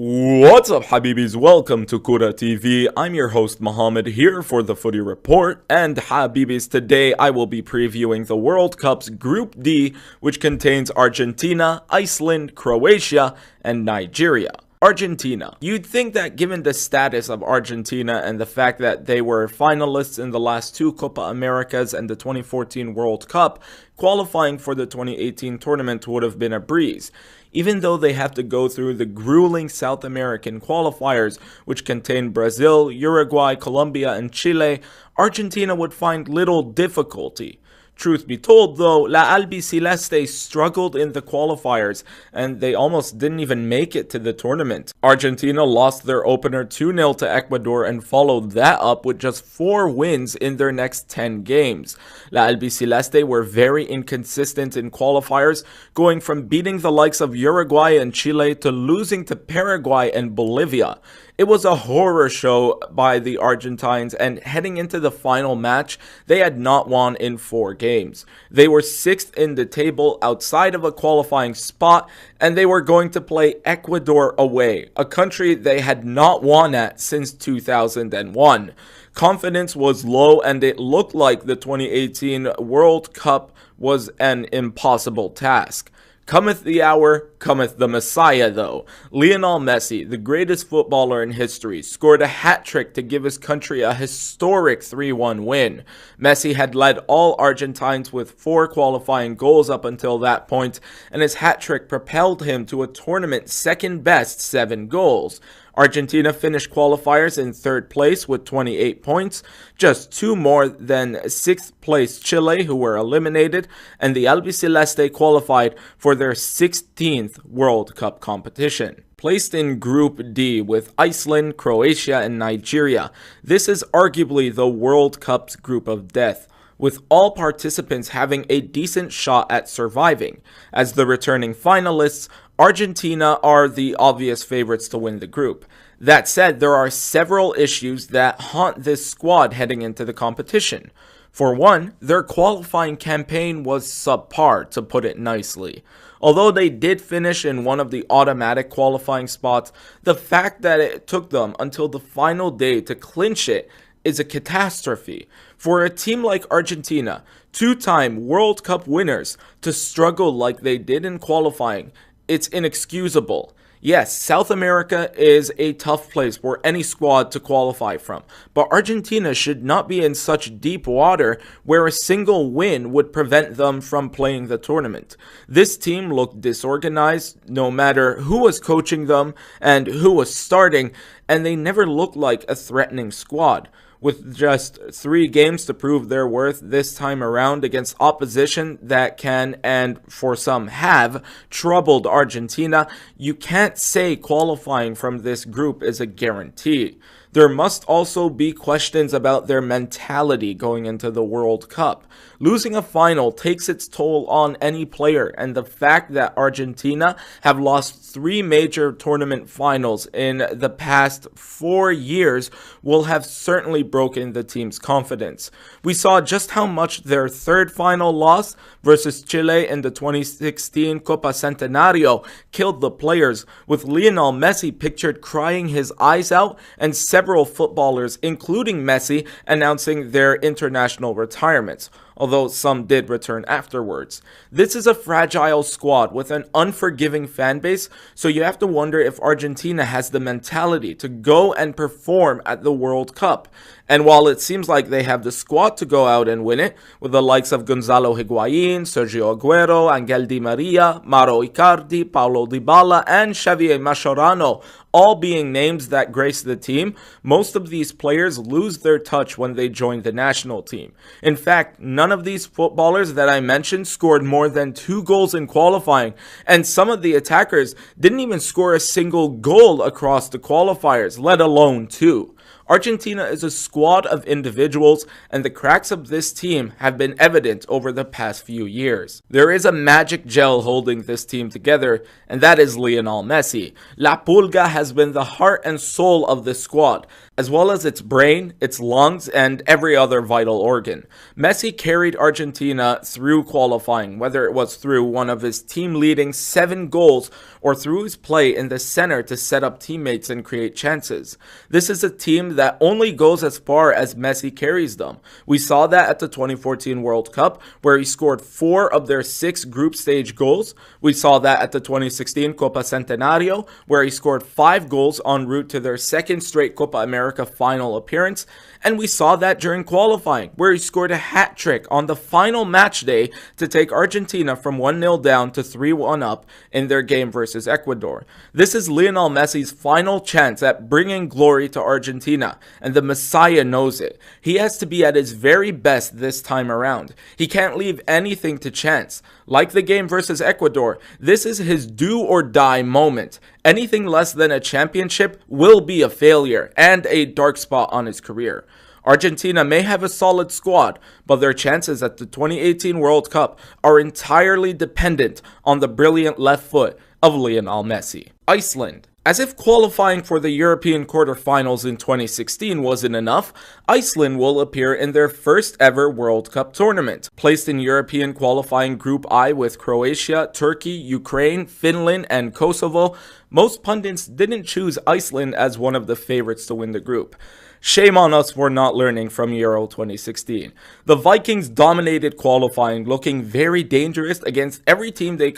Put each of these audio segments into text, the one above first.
What's up, Habibis? Welcome to Kura TV. I'm your host Mohammed here for the Footy Report. And Habibis, today I will be previewing the World Cup's Group D, which contains Argentina, Iceland, Croatia, and Nigeria. Argentina. You'd think that given the status of Argentina and the fact that they were finalists in the last two Copa Americas and the 2014 World Cup, qualifying for the 2018 tournament would have been a breeze. Even though they have to go through the grueling South American qualifiers, which contain Brazil, Uruguay, Colombia, and Chile, Argentina would find little difficulty. Truth be told though, La Albiceleste struggled in the qualifiers and they almost didn't even make it to the tournament. Argentina lost their opener 2-0 to Ecuador and followed that up with just 4 wins in their next 10 games. La Albiceleste were very inconsistent in qualifiers, going from beating the likes of Uruguay and Chile to losing to Paraguay and Bolivia. It was a horror show by the Argentines, and heading into the final match, they had not won in 4 games. They were 6th in the table outside of a qualifying spot, and they were going to play Ecuador away, a country they had not won at since 2001. Confidence was low, and it looked like the 2018 World Cup was an impossible task. Cometh the hour, cometh the Messiah though. Lionel Messi, the greatest footballer in history, scored a hat-trick to give his country a historic 3-1 win. Messi had led all Argentines with 4 qualifying goals up until that point, and his hat-trick propelled him to a tournament second best 7 goals. Argentina finished qualifiers in 3rd place with 28 points, just 2 more than 6th place Chile, who were eliminated, and the Albiceleste qualified for their 16th World Cup competition. Placed in Group D with Iceland, Croatia, and Nigeria, this is arguably the World Cup's group of death, with all participants having a decent shot at surviving. As the returning finalists, Argentina are the obvious favorites to win the group. That said, there are several issues that haunt this squad heading into the competition. For one, their qualifying campaign was subpar, to put it nicely. Although they did finish in one of the automatic qualifying spots, the fact that it took them until the final day to clinch it is a catastrophe. For a team like Argentina, 2-time World Cup winners, to struggle like they did in qualifying, it's inexcusable. Yes, South America is a tough place for any squad to qualify from, but Argentina should not be in such deep water where a single win would prevent them from playing the tournament. This team looked disorganized no matter who was coaching them and who was starting, and they never looked like a threatening squad. With just 3 games to prove their worth this time around against opposition that can, and for some have, troubled Argentina, you can't say qualifying from this group is a guarantee. There must also be questions about their mentality going into the World Cup. Losing a final takes its toll on any player, and the fact that Argentina have lost 3 major tournament finals in the past 4 years will have certainly broken the team's confidence. We saw just how much their 3rd final loss versus Chile in the 2016 Copa Centenario killed the players, with Lionel Messi pictured crying his eyes out and several footballers, including Messi, announcing their international retirements, although some did return afterwards. This is a fragile squad with an unforgiving fan base, so you have to wonder if Argentina has the mentality to go and perform at the World Cup. And while it seems like they have the squad to go out and win it, with the likes of Gonzalo Higuain, Sergio Aguero, Angel Di Maria, Mauro Icardi, Paulo Dybala, and Xavier Mascherano all being names that grace the team, most of these players lose their touch when they join the national team. In fact, none of these footballers that I mentioned scored more than 2 goals in qualifying, and some of the attackers didn't even score a single goal across the qualifiers, let alone 2. Argentina is a squad of individuals, and the cracks of this team have been evident over the past few years. There is a magic gel holding this team together, and that is Lionel Messi. La Pulga has been the heart and soul of this squad, as well as its brain, its lungs, and every other vital organ. Messi carried Argentina through qualifying, whether it was through one of his team-leading 7 goals or through his play in the center to set up teammates and create chances. This is a team that only goes as far as Messi carries them. We saw that at the 2014 World Cup, where he scored 4 of their 6 group stage goals. We saw that at the 2016 Copa Centenario, where he scored 5 goals en route to their second straight Copa America final appearance. And we saw that during qualifying, where he scored a hat trick on the final match day to take Argentina from 1-0 down to 3-1 up in their game versus Ecuador. This is Lionel Messi's final chance at bringing glory to Argentina, and the Messiah knows it. He has to be at his very best this time around. He can't leave anything to chance. Like the game versus Ecuador, this is his do or die moment. Anything less than a championship will be a failure and a dark spot on his career. Argentina may have a solid squad, but their chances at the 2018 World Cup are entirely dependent on the brilliant left foot of Lionel Messi. Iceland. As if qualifying for the European quarterfinals in 2016 wasn't enough, Iceland will appear in their first ever World Cup tournament. Placed in European qualifying Group I with Croatia, Turkey, Ukraine, Finland, and Kosovo, most pundits didn't choose Iceland as one of the favorites to win the group. Shame on us for not learning from Euro 2016. The Vikings dominated qualifying, looking very dangerous against every team they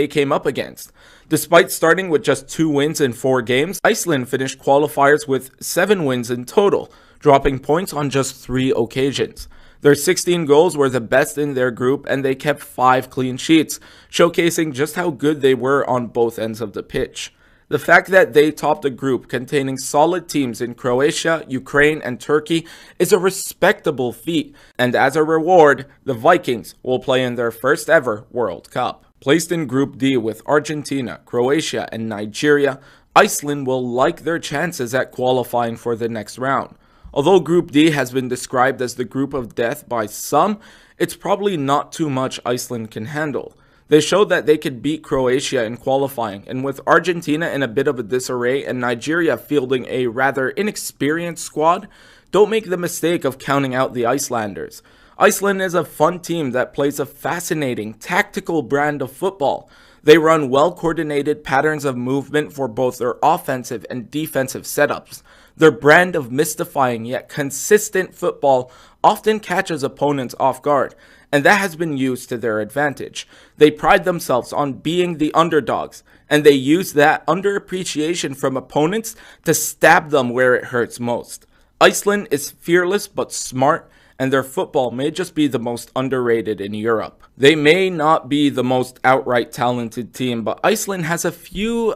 came up against. Despite starting with just 2 wins in 4 games, Iceland finished qualifiers with 7 wins in total, dropping points on just 3 occasions. Their 16 goals were the best in their group, and they kept 5 clean sheets, showcasing just how good they were on both ends of the pitch. The fact that they topped a group containing solid teams in Croatia, Ukraine, and Turkey is a respectable feat, and as a reward, the Vikings will play in their first ever World Cup. Placed in Group D with Argentina, Croatia, and Nigeria, Iceland will like their chances at qualifying for the next round. Although Group D has been described as the group of death by some, it's probably not too much Iceland can handle. They showed that they could beat Croatia in qualifying, and with Argentina in a bit of a disarray and Nigeria fielding a rather inexperienced squad, don't make the mistake of counting out the Icelanders. Iceland is a fun team that plays a fascinating, tactical brand of football. They run well-coordinated patterns of movement for both their offensive and defensive setups. Their brand of mystifying yet consistent football often catches opponents off guard, and that has been used to their advantage. They pride themselves on being the underdogs, and they use that underappreciation from opponents to stab them where it hurts most. Iceland is fearless but smart, and their football may just be the most underrated in Europe. They may not be the most outright talented team, but Iceland has a few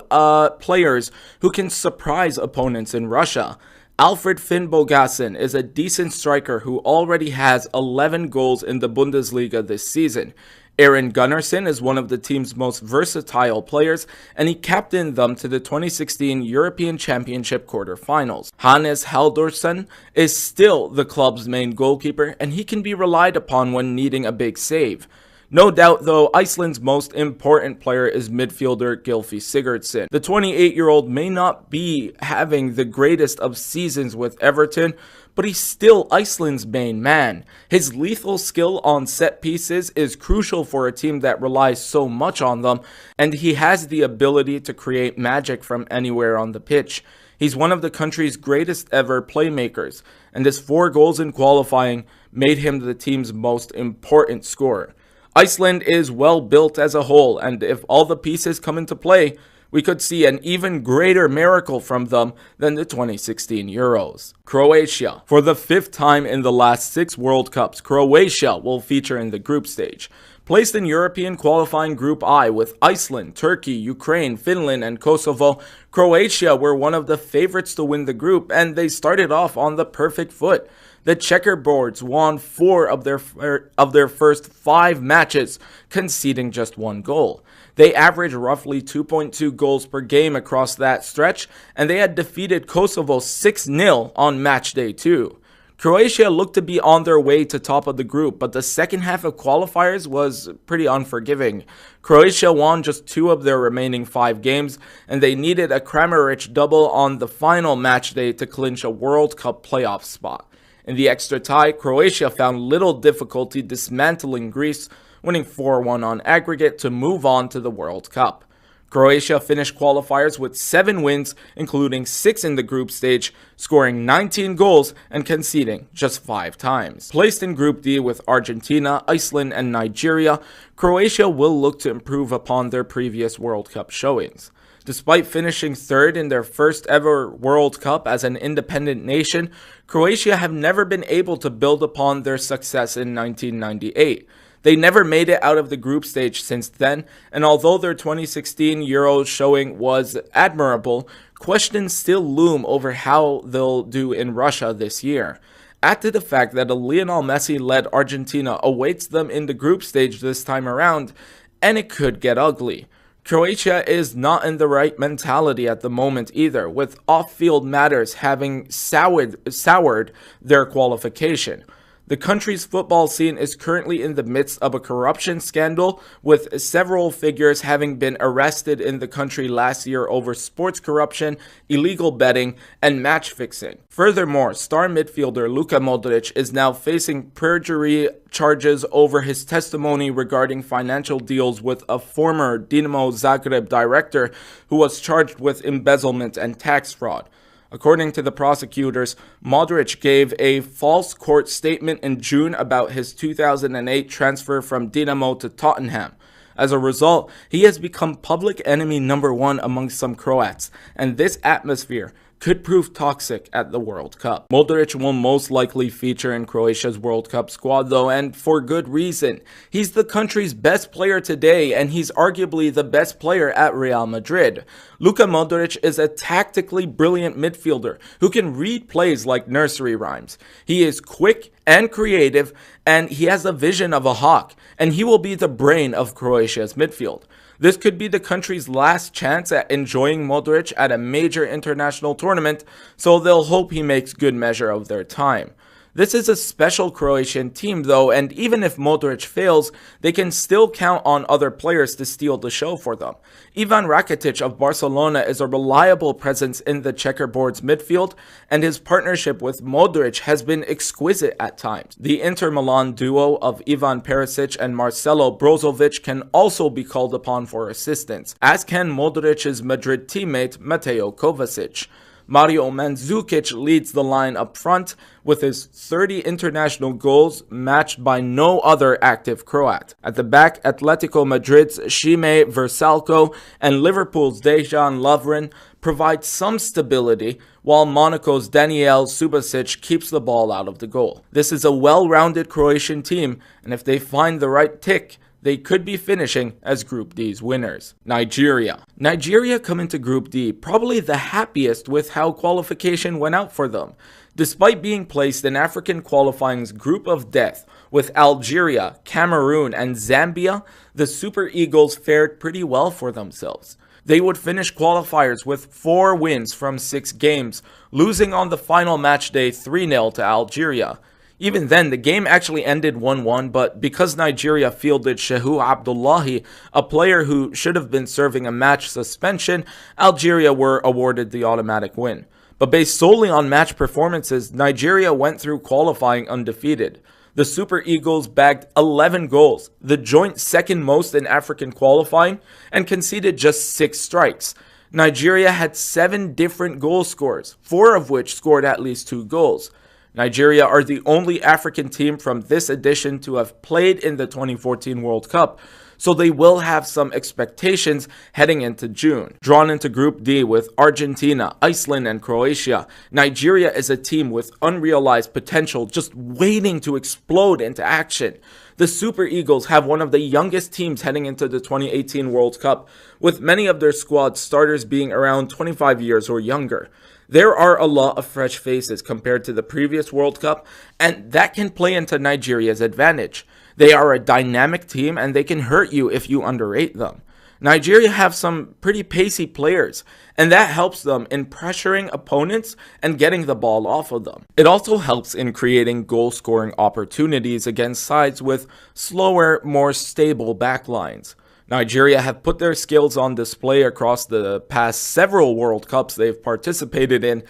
players who can surprise opponents in Russia. Alfred Finnbogason is a decent striker who already has 11 goals in the Bundesliga this season. Aaron Gunnarsson is one of the team's most versatile players, and he captained them to the 2016 European Championship quarterfinals. Hannes Halldórsson is still the club's main goalkeeper, and he can be relied upon when needing a big save. No doubt, though, Iceland's most important player is midfielder Gylfi Sigurdsson. The 28-year-old may not be having the greatest of seasons with Everton, but he's still Iceland's main man. His lethal skill on set pieces is crucial for a team that relies so much on them, and he has the ability to create magic from anywhere on the pitch. He's one of the country's greatest ever playmakers, and his 4 goals in qualifying made him the team's most important scorer. Iceland is well built as a whole, and if all the pieces come into play, we could see an even greater miracle from them than the 2016 Euros. Croatia. For the 5th time in the last 6 World Cups, Croatia will feature in the group stage. Placed in European qualifying Group I with Iceland, Turkey, Ukraine, Finland, and Kosovo, Croatia were one of the favorites to win the group, and they started off on the perfect foot. The checkerboards won 4 of their first 5 matches, conceding just 1 goal. They averaged roughly 2.2 goals per game across that stretch, and they had defeated Kosovo 6-0 on match day 2. Croatia looked to be on their way to top of the group, but the second half of qualifiers was pretty unforgiving. Croatia won just 2 of their remaining 5 games, and they needed a Kramaric double on the final match day to clinch a World Cup playoff spot. In the extra tie, Croatia found little difficulty dismantling Greece, winning 4-1 on aggregate to move on to the World Cup. Croatia finished qualifiers with 7 wins, including 6 in the group stage, scoring 19 goals and conceding just 5 times. Placed in Group D with Argentina, Iceland, and Nigeria, Croatia will look to improve upon their previous World Cup showings. Despite finishing 3rd in their first ever World Cup as an independent nation, Croatia have never been able to build upon their success in 1998. They never made it out of the group stage since then, and although their 2016 Euro showing was admirable, questions still loom over how they'll do in Russia this year. Add to the fact that a Lionel Messi-led Argentina awaits them in the group stage this time around, and it could get ugly. Croatia is not in the right mentality at the moment either, with off-field matters having soured their qualification. The country's football scene is currently in the midst of a corruption scandal, with several figures having been arrested in the country last year over sports corruption, illegal betting, and match fixing. Furthermore, star midfielder Luka Modric is now facing perjury charges over his testimony regarding financial deals with a former Dinamo Zagreb director who was charged with embezzlement and tax fraud. According to the prosecutors, Modric gave a false court statement in June about his 2008 transfer from Dinamo to Tottenham. As a result, he has become public enemy number 1 among some Croats, and this atmosphere could prove toxic at the World Cup. Modric will most likely feature in Croatia's World Cup squad though, and for good reason. He's the country's best player today, and he's arguably the best player at Real Madrid. Luka Modric is a tactically brilliant midfielder who can read plays like nursery rhymes. He is quick and creative, and he has a vision of a hawk, and he will be the brain of Croatia's midfield. This could be the country's last chance at enjoying Modric at a major international tournament, so they'll hope he makes good measure of their time. This is a special Croatian team though, and even if Modric fails, they can still count on other players to steal the show for them. Ivan Rakitic of Barcelona is a reliable presence in the checkerboard's midfield, and his partnership with Modric has been exquisite at times. The Inter Milan duo of Ivan Perisic and Marcelo Brozovic can also be called upon for assistance, as can Modric's Madrid teammate Mateo Kovacic. Mario Mandzukic leads the line up front with his 30 international goals, matched by no other active Croat. At the back, Atletico Madrid's Šime Vrsaljko and Liverpool's Dejan Lovren provide some stability, while Monaco's Daniel Subasic keeps the ball out of the goal. This is a well-rounded Croatian team, and if they find the right tick, they could be finishing as Group D's winners. Nigeria. Nigeria come into Group D probably the happiest with how qualification went out for them. Despite being placed in African qualifying's group of death with Algeria, Cameroon, and Zambia, the Super Eagles fared pretty well for themselves. They would finish qualifiers with 4 wins from 6 games, losing on the final match day 3-0 to Algeria. Even then, the game actually ended 1-1, but because Nigeria fielded Shehu Abdullahi, a player who should have been serving a match suspension, Algeria were awarded the automatic win. But based solely on match performances, Nigeria went through qualifying undefeated. The Super Eagles bagged 11 goals, the joint second most in African qualifying, and conceded just 6 strikes. Nigeria had 7 different goal scorers, 4 of which scored at least 2 goals. Nigeria are the only African team from this edition to have played in the 2014 World Cup, so they will have some expectations heading into June. Drawn into Group D with Argentina, Iceland, and Croatia, Nigeria is a team with unrealized potential just waiting to explode into action. The Super Eagles have one of the youngest teams heading into the 2018 World Cup, with many of their squad starters being around 25 years or younger. There are a lot of fresh faces compared to the previous World Cup, and that can play into Nigeria's advantage. They are a dynamic team and they can hurt you if you underrate them. Nigeria have some pretty pacey players, and that helps them in pressuring opponents and getting the ball off of them. It also helps in creating goal-scoring opportunities against sides with slower, more stable backlines. Nigeria have put their skills on display across the past several World Cups they've participated in,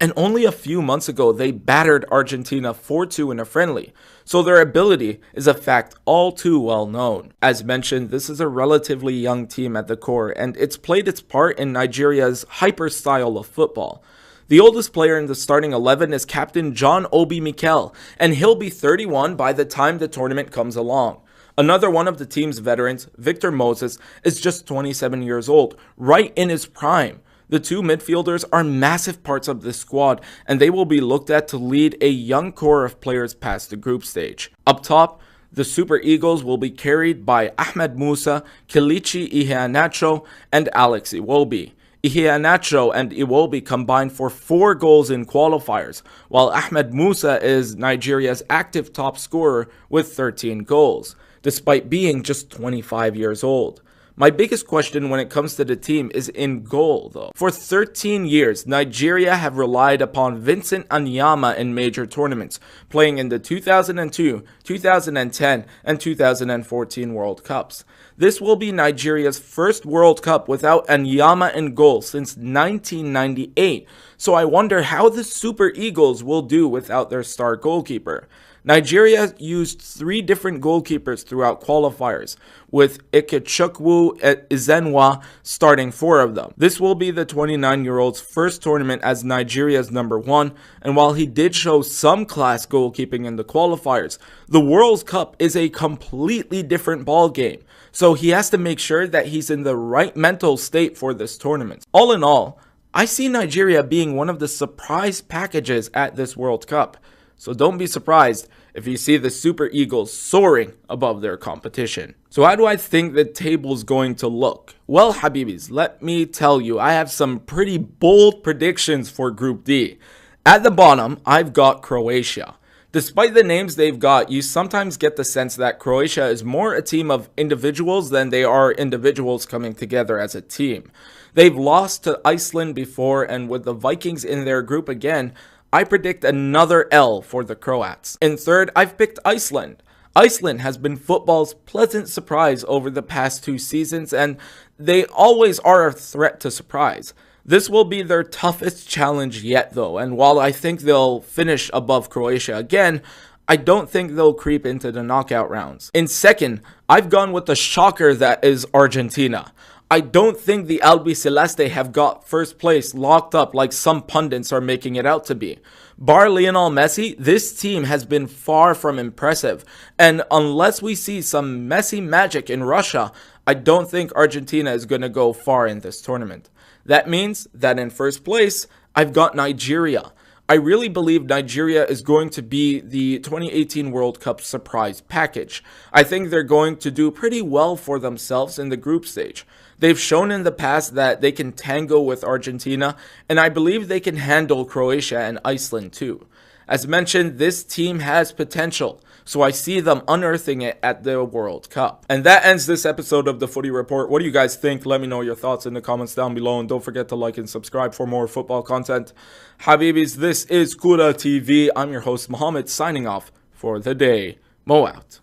and only a few months ago they battered Argentina 4-2 in a friendly, so their ability is a fact all too well known. As mentioned, this is a relatively young team at the core, and it's played its part in Nigeria's hyper style of football. The oldest player in the starting 11 is Captain John Obi Mikel, and he'll be 31 by the time the tournament comes along. Another one of the team's veterans, Victor Moses, is just 27 years old, right in his prime. The two midfielders are massive parts of this squad, and they will be looked at to lead a young core of players past the group stage. Up top, the Super Eagles will be carried by Ahmed Musa, Kelechi Iheanacho, and Alex Iwobi. Iheanacho and Iwobi combined for 4 goals in qualifiers, while Ahmed Musa is Nigeria's active top scorer with 13 goals, despite being just 25 years old. My biggest question when it comes to the team is in goal, though. For 13 years, Nigeria have relied upon Vincent Anyama in major tournaments, playing in the 2002, 2010, and 2014 World Cups. This will be Nigeria's first World Cup without Anyama in goal since 1998, so I wonder how the Super Eagles will do without their star goalkeeper. Nigeria used 3 different goalkeepers throughout qualifiers, with Ikechukwu Ezenwa starting 4 of them. This will be the 29-year-old's first tournament as Nigeria's number 1, and while he did show some class goalkeeping in the qualifiers, the World Cup is a completely different ballgame, so he has to make sure that he's in the right mental state for this tournament. All in all, I see Nigeria being one of the surprise packages at this World Cup. So don't be surprised if you see the Super Eagles soaring above their competition. So how do I think the table's going to look? Well, Habibis, let me tell you, I have some pretty bold predictions for Group D. At the bottom, I've got Croatia. Despite the names they've got, you sometimes get the sense that Croatia is more a team of individuals than they are individuals coming together as a team. They've lost to Iceland before, and with the Vikings in their group again, I predict another L for the Croats. In third, I've picked Iceland. Iceland has been football's pleasant surprise over the past 2 seasons, and they always are a threat to surprise. This will be their toughest challenge yet though, and while I think they'll finish above Croatia again, I don't think they'll creep into the knockout rounds. In second, I've gone with the shocker that is Argentina. I don't think the Albiceleste have got first place locked up like some pundits are making it out to be. Bar Lionel Messi, this team has been far from impressive, and unless we see some Messi magic in Russia, I don't think Argentina is going to go far in this tournament. That means that in first place, I've got Nigeria. I really believe Nigeria is going to be the 2018 World Cup surprise package. I think they're going to do pretty well for themselves in the group stage. They've shown in the past that they can tango with Argentina, and I believe they can handle Croatia and Iceland too. As mentioned, this team has potential, so I see them unearthing it at the World Cup. And that ends this episode of the Footy Report. What do you guys think? Let me know your thoughts in the comments down below, and don't forget to like and subscribe for more football content. Habibis, this is Kura TV. I'm your host, Mohammed, signing off for the day. Mo out.